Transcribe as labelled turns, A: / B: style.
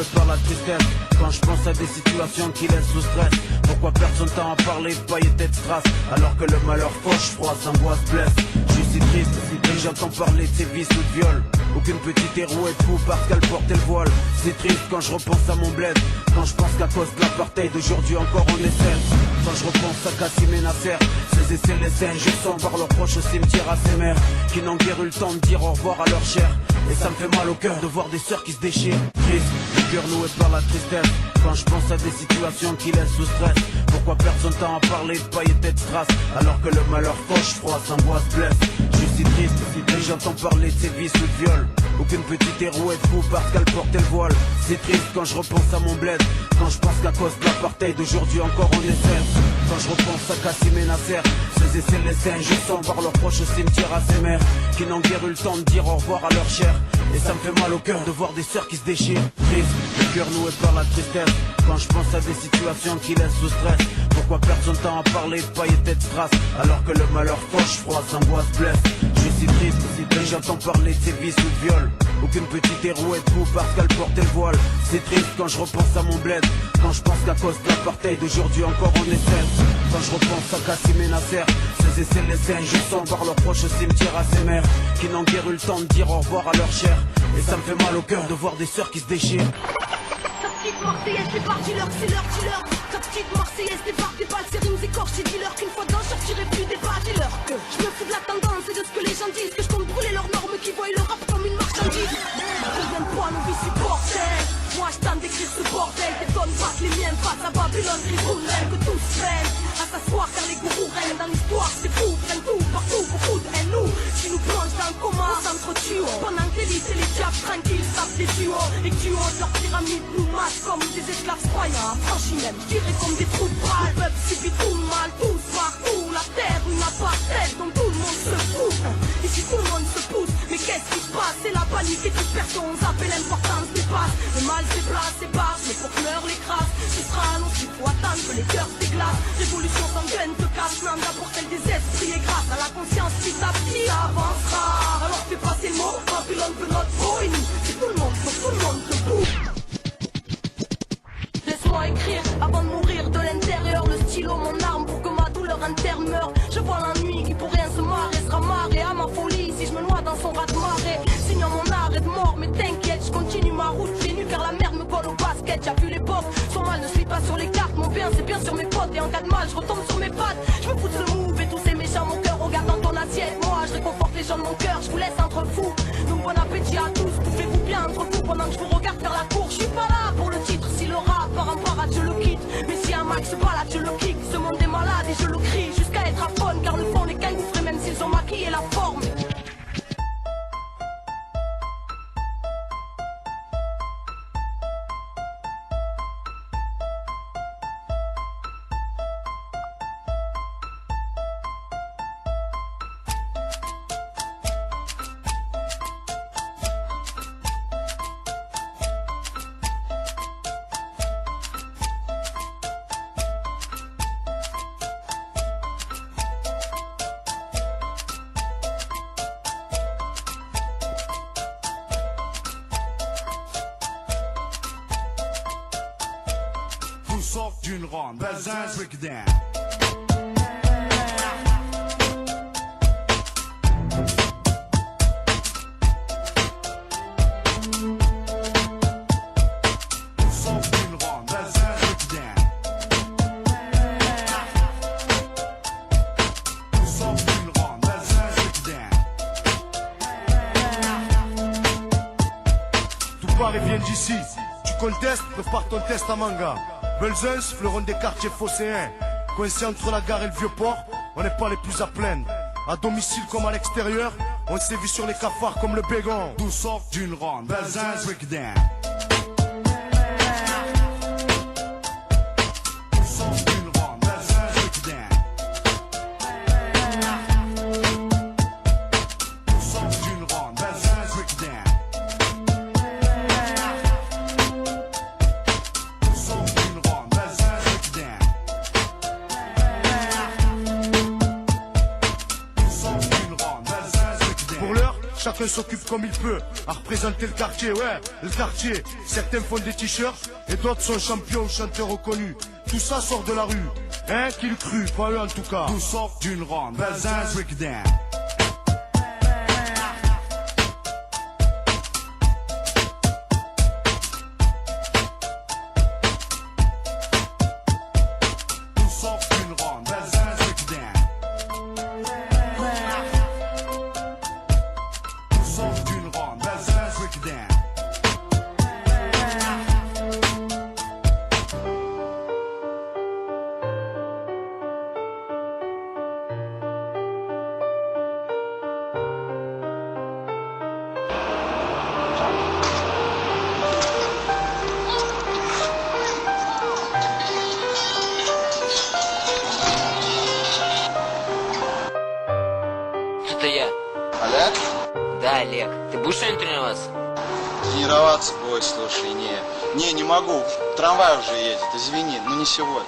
A: noué par la tristesse. Quand je pense à des situations qui laissent sous stress. Pourquoi personne t'en a parlé, paillettes de strass. Alors que le malheur fauche, froid, s'angoisse, blesse. Je suis si triste, et j'entends parler de ses vices ou de viol. Aucune petite héros est fou parce qu'elle portait le voile. C'est triste quand je repense à mon bled. Quand je pense qu'à cause de l'apartheid d'aujourd'hui encore on est seul. Quand je repense à Kassim et Nasser, ces essais les scènes, je sens par leurs proches au cimetière à ses mères qui n'ont guère eu le temps de dire au revoir à leur chair. Et ça me fait mal au cœur de voir des sœurs qui se déchirent. Triste, le cœur noué par la tristesse. Quand je pense à des situations qui laissent sous stress. Pourquoi personne t'en a parlé de paillettes de strass. Alors que le malheur fauche, froid, s'angoisse, blesse. Je suis si triste, et j'entends parler de ses vices ou de viol. Aucune petite héros est fou parce qu'elle portait le voile. C'est triste quand je repense à mon bled. Quand je pense qu'à cause de l'apartheid d'aujourd'hui encore on est seul. Quand je repense à Kassim et Nasser, ces essais les scènes, je sens par leurs proches au cimetière à ses mères qui n'ont guère eu le temps de dire au revoir à leur chair. Et ça me fait mal au cœur de voir des sœurs qui se déchirent. Triste, le cœur noué par la tristesse. Quand je pense à des situations qui laissent sous stress. Pourquoi personne t'en a parlé de paillettes de strass. Alors que le malheur fauche, froid, s'angoisse, blesse. Je suis si triste, et j'entends parler de ses vices ou de viol. Aucune petite héros est fou parce qu'elle portait le voile. C'est triste quand je repense à mon bled. Quand je pense qu'à cause de l'apartheid d'aujourd'hui encore on est seul. Quand je repense à Kassim et Nasser, ces essais les scènes, je sens par leurs proches au cimetière à ses mères qui n'ont guère eu le temps de dire au revoir à leur chair. Et ça me fait mal au cœur de voir des sœurs qui se déchirent.
B: Ta petite Marseillaise débarque, dis-leur que c'est leur dealer. Ta petite Marseillaise débarque, des balles, c'est rimes écorches, j'ai dis-leur qu'une fois dedans, je sortirai plus des bas, dis-leur que je me fous de la tendance et de ce que les gens disent, que je compte brûler leurs normes, qui voient le rap comme une marchandise. Reviens-toi, nos vies supporters. Moi je tente d'écrire ce bordel, tes tonnes passent les miennes face à Babylone, Riboun, que tous freinent. À s'asseoir car les gourous règnent dans l'histoire, c'est fou, prennent tout, partout, beaucoup de haine, nous qui nous plongent dans le coma, on s'entretue. Pendant que l'élite et les diables tranquilles savent des duos, les duos de leur pyramide nous massent comme des esclaves croyants. Franchis même, je dirais comme des trous de balle. Le peuple subit tout le mal, tous partout, la terre, une apartheid dont tout le monde se fout. Ici tout le monde se pousse, mais qu'est-ce qui se passe? C'est la panique et dispersion, on zappe l'importance des passes. Le mal se déplace, s'éparse, mais pour pleurer l'écrase. Ce sera un autre, il faut attendre que les cœurs se déglacent. Révolution sanguine te cache, l'âme d'abord celle des esprits. Et grâce à la conscience petit à petit, ça avancera. Alors fais passer le mot, Babylone veut notre peau. Et nous, c'est tout le monde, faut tout le monde debout. Laisse-moi écrire avant de mourir de l'intérieur. Le stylo, mon arme pour que ma douleur interne meure. Je vois la nuit qui pour rien se marrer, sera marré à ma folie si je me noie dans son raz de marée. Signant mon arrêt de mort, mais t'inquiète, je continue ma route. J'ai nu car la merde me colle au basket. J'ai vu les portes, son mal ne suit pas sur les cartes. Mon bien c'est bien sur mes potes et en cas de mal je retombe sur mes pattes. Je me fous de ce move et tous ces méchants mon cœur regarde dans ton assiette. Moi je réconforte les gens de mon cœur, je vous laisse entre fous. Donc bon appétit à tous, bouffez-vous bien entre vous pendant que je vous regarde faire la cour. Je suis pas là pour le titre, si le rap part en parade je le quitte. Mais si un max se balade je le kick. Ce monde est malade et je le crie jusqu'à être aphone. Car le fond les cailloufrés même s'ils ont maquillé la forme.
C: Sort d'une ronde, Belzins, break it down. Sort d'une ronde, Belzins, break it down. Sort d'une ronde, Belzins, break it down. Tout Paris vient d'ici. Tu contestes, prépare ton test à manga. Belzins, fleuron des quartiers phocéens. Coincé entre la gare et le vieux port, on n'est pas les plus à plaindre. À domicile comme à l'extérieur, on sévit sur les cafards comme le bégon. D'où sort d'une ronde, Belzins, break it down. chacun s'occupe comme il peut à représenter le quartier, ouais, le quartier. Certains font des t-shirts et d'autres sont champions ou chanteurs reconnus. Tout ça sort de la rue, hein, qui le crut, pas eux en tout cas.
D: Tout sort d'une ronde, Belzins breakdown. Tout sort d'une ronde, Belzins breakdown. Tout sort d'une ronde, Belzins breakdown.
E: Это я.
F: Олег?
E: Да, Олег. Ты будешь сегодня тренироваться?
F: Тренироваться? Ой, слушай, не могу. Трамвай уже едет, извини, но не сегодня.